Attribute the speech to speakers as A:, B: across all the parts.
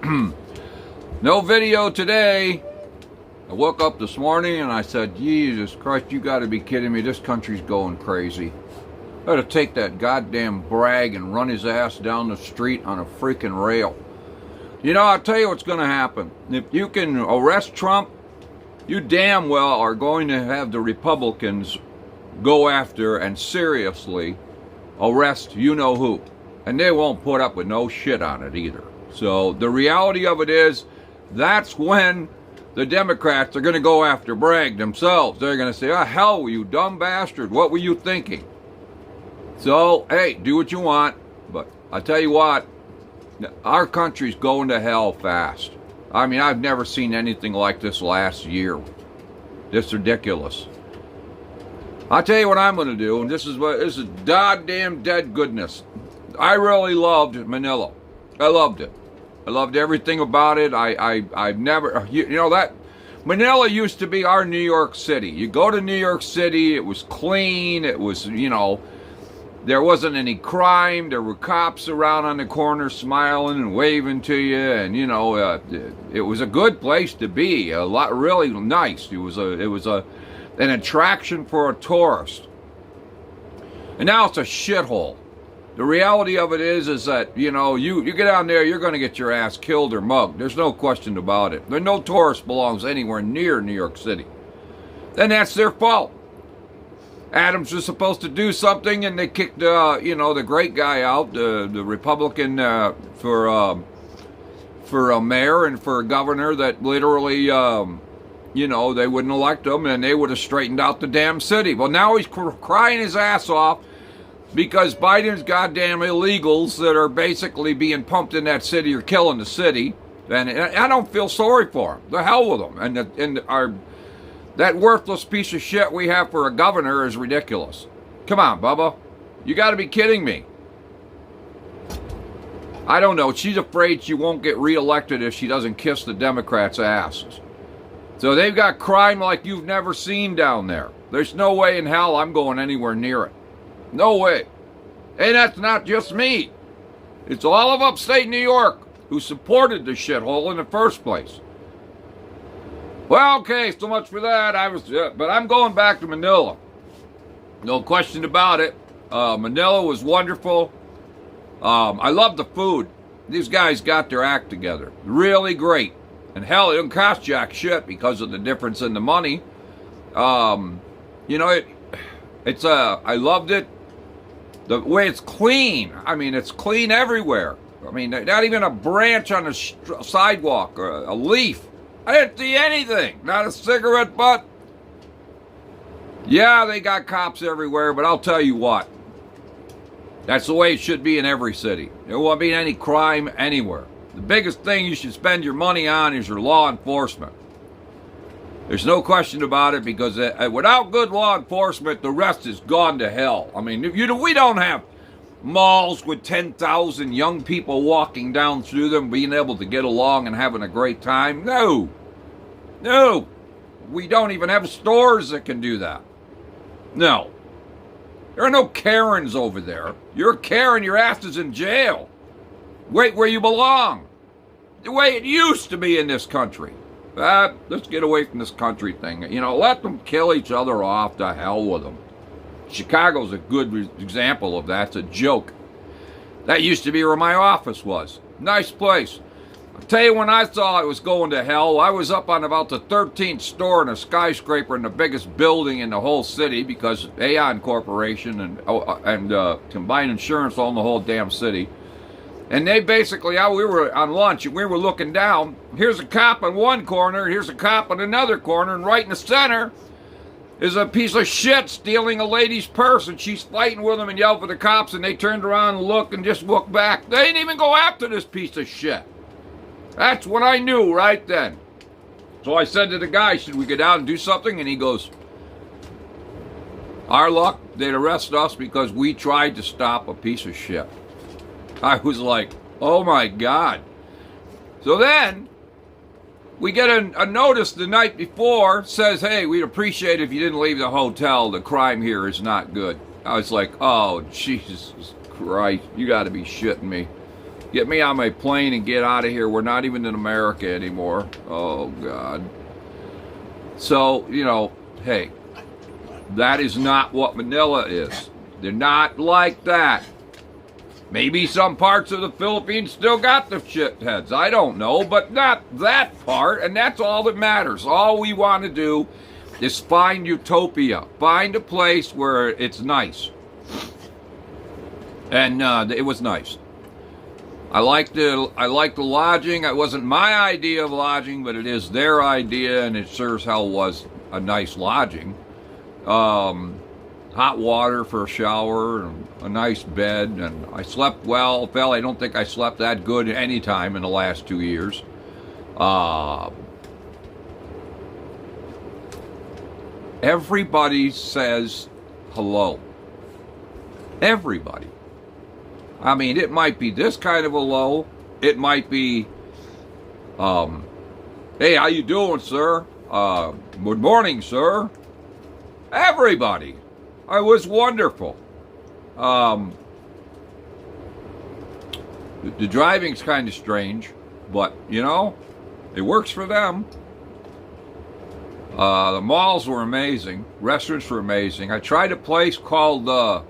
A: No video today. I woke up this morning and I said, Jesus Christ, you got to be kidding me. This country's going crazy. I ought to take that goddamn Bragg and run his ass down the street on a freaking rail. You know, I'll tell you what's going to happen. If you can arrest Trump, you damn well are going to have the Republicans go after and seriously arrest you-know-who. And they won't put up with no shit on it either. So the reality of it is, that's when the Democrats are going to go after Bragg themselves. They're going to say, oh, hell, you dumb bastard. What were you thinking? So, hey, do what you want. But I tell you what, our country's going to hell fast. I mean, I've never seen anything like this last year. It's ridiculous. I'll tell you what I'm going to do, and this is goddamn dead goodness. I really loved Manila. I loved it. I loved everything about it. I've never, you know, that Manila used to be our New York City. You go to New York City, it was clean. It was, you know, there wasn't any crime. There were cops around on the corner smiling and waving to you, and you know, it was a good place to be. A lot, really nice. It was an attraction for a tourist. And now it's a shithole. The reality of it is that, you know, you get down there, you're going to get your ass killed or mugged. There's no question about it. There's no tourist belongs anywhere near New York City. Then that's their fault. Adams was supposed to do something, and they kicked, you know, the great guy out, the Republican for a mayor and for a governor that literally, you know, they wouldn't elect him, and they would have straightened out the damn city. Well, now he's crying his ass off because Biden's goddamn illegals that are basically being pumped in that city are killing the city. And I don't feel sorry for him. The hell with them. That worthless piece of shit we have for a governor is ridiculous. Come on, Bubba. You got to be kidding me. I don't know. She's afraid she won't get reelected if she doesn't kiss the Democrats' asses. So they've got crime like you've never seen down there. There's no way in hell I'm going anywhere near it. No way. And that's not just me. It's all of upstate New York who supported the shithole in the first place. Well, okay, so much for that. But I'm going back to Manila. No question about it. Manila was wonderful. I love the food. These guys got their act together. Really great. And hell, it didn't cost jack shit because of the difference in the money. You know, I loved it. The way it's clean. I mean, it's clean everywhere. I mean, not even a branch on the sidewalk or a leaf. I didn't see anything. Not a cigarette butt. Yeah, they got cops everywhere, but I'll tell you what. That's the way it should be in every city. There won't be any crime anywhere. The biggest thing you should spend your money on is your law enforcement. There's no question about it, because without good law enforcement, the rest is gone to hell. I mean, we don't have malls with 10,000 young people walking down through them, being able to get along and having a great time. No. We don't even have stores that can do that. No. There are no Karens over there. You're a Karen, your ass is in jail. Wait where you belong. The way it used to be in this country. Let's get away from this country thing. You know, let them kill each other off. To hell with them. Chicago's a good example of that. It's a joke. That used to be where my office was. Nice place. I'll tell you, when I thought it was going to hell, I was up on about the 13th floor in a skyscraper in the biggest building in the whole city, because Aon Corporation and Combined Insurance own the whole damn city. And they basically, we were on lunch and we were looking down. Here's a cop in one corner, here's a cop in another corner, and right in the center is a piece of shit stealing a lady's purse, and she's fighting with him and yelled for the cops, and they turned around and looked and just looked back. They didn't even go after this piece of shit. That's what I knew right then. So I said to the guy, should we get out and do something? And he goes, our luck, they'd arrest us because we tried to stop a piece of shit. I was like, oh my God. So then we get a notice the night before, says, hey, we'd appreciate it if you didn't leave the hotel. The crime here is not good. I was like, oh, Jesus Christ, you got to be shitting me. Get me on my plane and get out of here. We're not even in America anymore. Oh, God. So, you know, hey, that is not what Manila is. They're not like that. Maybe some parts of the Philippines still got the shitheads. I don't know, but not that part, and that's all that matters. All we want to do is find utopia. Find a place where it's nice. And it was nice. I like the lodging. It wasn't my idea of lodging, but it is their idea, and it sure as hell was a nice lodging. Hot water for a shower, and a nice bed, and I slept well. Well, I don't think I slept that good any time in the last 2 years. Everybody says hello. Everybody. I mean, it might be this kind of a hello. It might be, hey, how you doing, sir? Good morning, sir. Everybody. It was wonderful. The driving's kind of strange, but, you know, it works for them. The malls were amazing. Restaurants were amazing. I tried a place called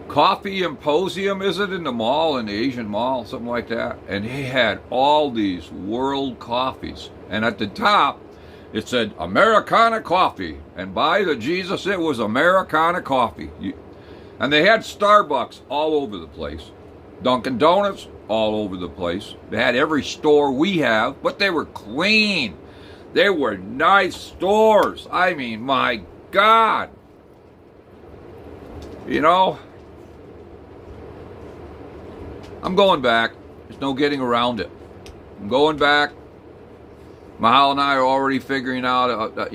A: Coffee Imposium, is it, in the mall, in the Asian mall, something like that? And they had all these world coffees. And at the top, it said Americana coffee. And by the Jesus, it was Americana coffee. And they had Starbucks all over the place. Dunkin' Donuts all over the place. They had every store we have, but they were clean. They were nice stores. I mean, my God. You know, I'm going back. There's no getting around it. I'm going back. Mahal and I are already figuring out,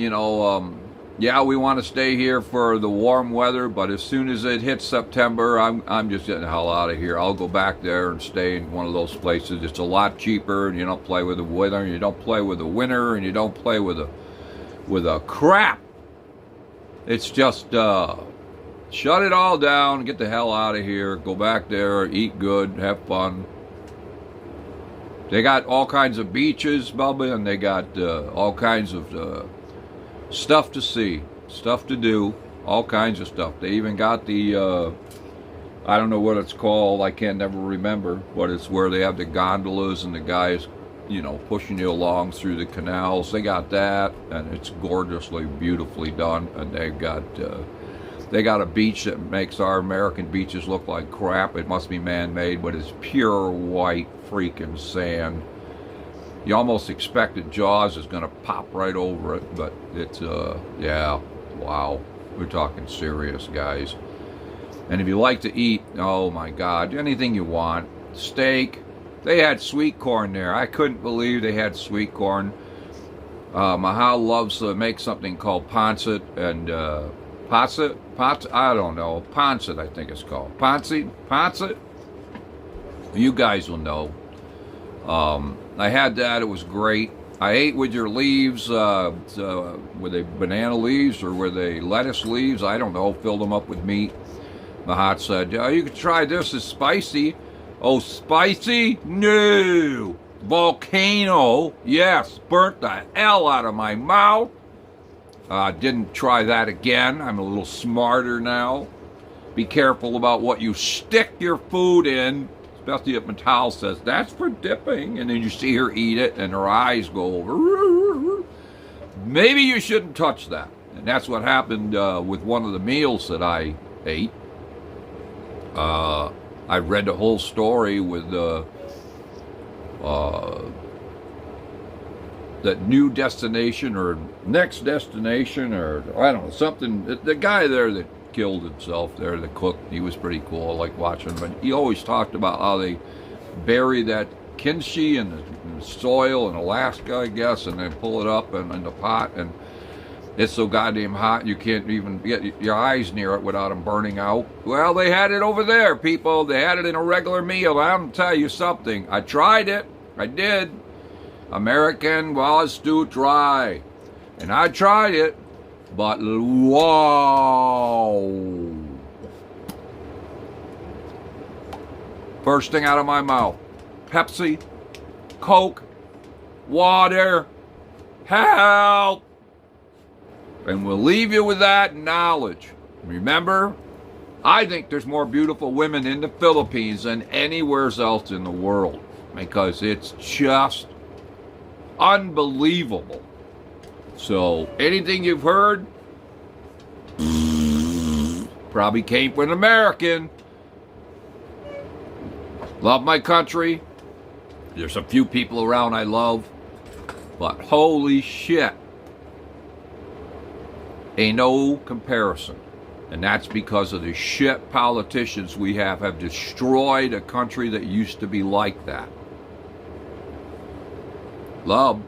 A: yeah, we want to stay here for the warm weather, but as soon as it hits September, I'm just getting the hell out of here. I'll go back there and stay in one of those places. It's a lot cheaper, and you don't play with the weather, and you don't play with the winter, and you don't play with a crap. It's just shut it all down, get the hell out of here, go back there, eat good, have fun. They got all kinds of beaches, Bubba, and they got all kinds of stuff to see, stuff to do, all kinds of stuff. They even got the, I don't know what it's called, I can't never remember, but it's where they have the gondolas and the guys, you know, pushing you along through the canals. They got that, and it's gorgeously, beautifully done, and they got a beach that makes our American beaches look like crap. It must be man-made, but it's pure white freaking sand. You almost expect that Jaws is going to pop right over it, but it's, yeah, wow. We're talking serious, guys. And if you like to eat, oh my God, anything you want. Steak. They had sweet corn there. I couldn't believe they had sweet corn. Mahal loves to make something called pancit, and pancit, I don't know. Pancit, I think it's called. Pancit? You guys will know. I had that. It was great. I ate with your leaves. Were they banana leaves or were they lettuce leaves? I don't know. Filled them up with meat. Mahat said, you could try this. It's spicy. Oh, spicy? No. Volcano? Yes. Burnt the hell out of my mouth. Didn't try that again. I'm a little smarter now. Be careful about what you stick your food in. Especially if Matal says, that's for dipping. And then you see her eat it and her eyes go over. Maybe you shouldn't touch that. And that's what happened with one of the meals that I ate. I read the whole story with that new destination or next destination or I don't know, something. The guy there that killed himself there, the cook, he was pretty cool. I like watching him. But he always talked about how they bury that kimchi in the soil in Alaska, I guess, and then pull it up in the pot, and it's so goddamn hot you can't even get your eyes near it without them burning out. Well, they had it over there, people. They had it in a regular meal. I'm going to tell you something. I tried it. I did. American was too dry. And I tried it. But wow. First thing out of my mouth. Pepsi, Coke, water, help. And we'll leave you with that knowledge. Remember, I think there's more beautiful women in the Philippines than anywhere else in the world, because it's just unbelievable. So anything you've heard probably came from an American. Love my country. There's a few people around I love, but holy shit, ain't no comparison. And that's because of the shit politicians we have destroyed a country that used to be like that. Love.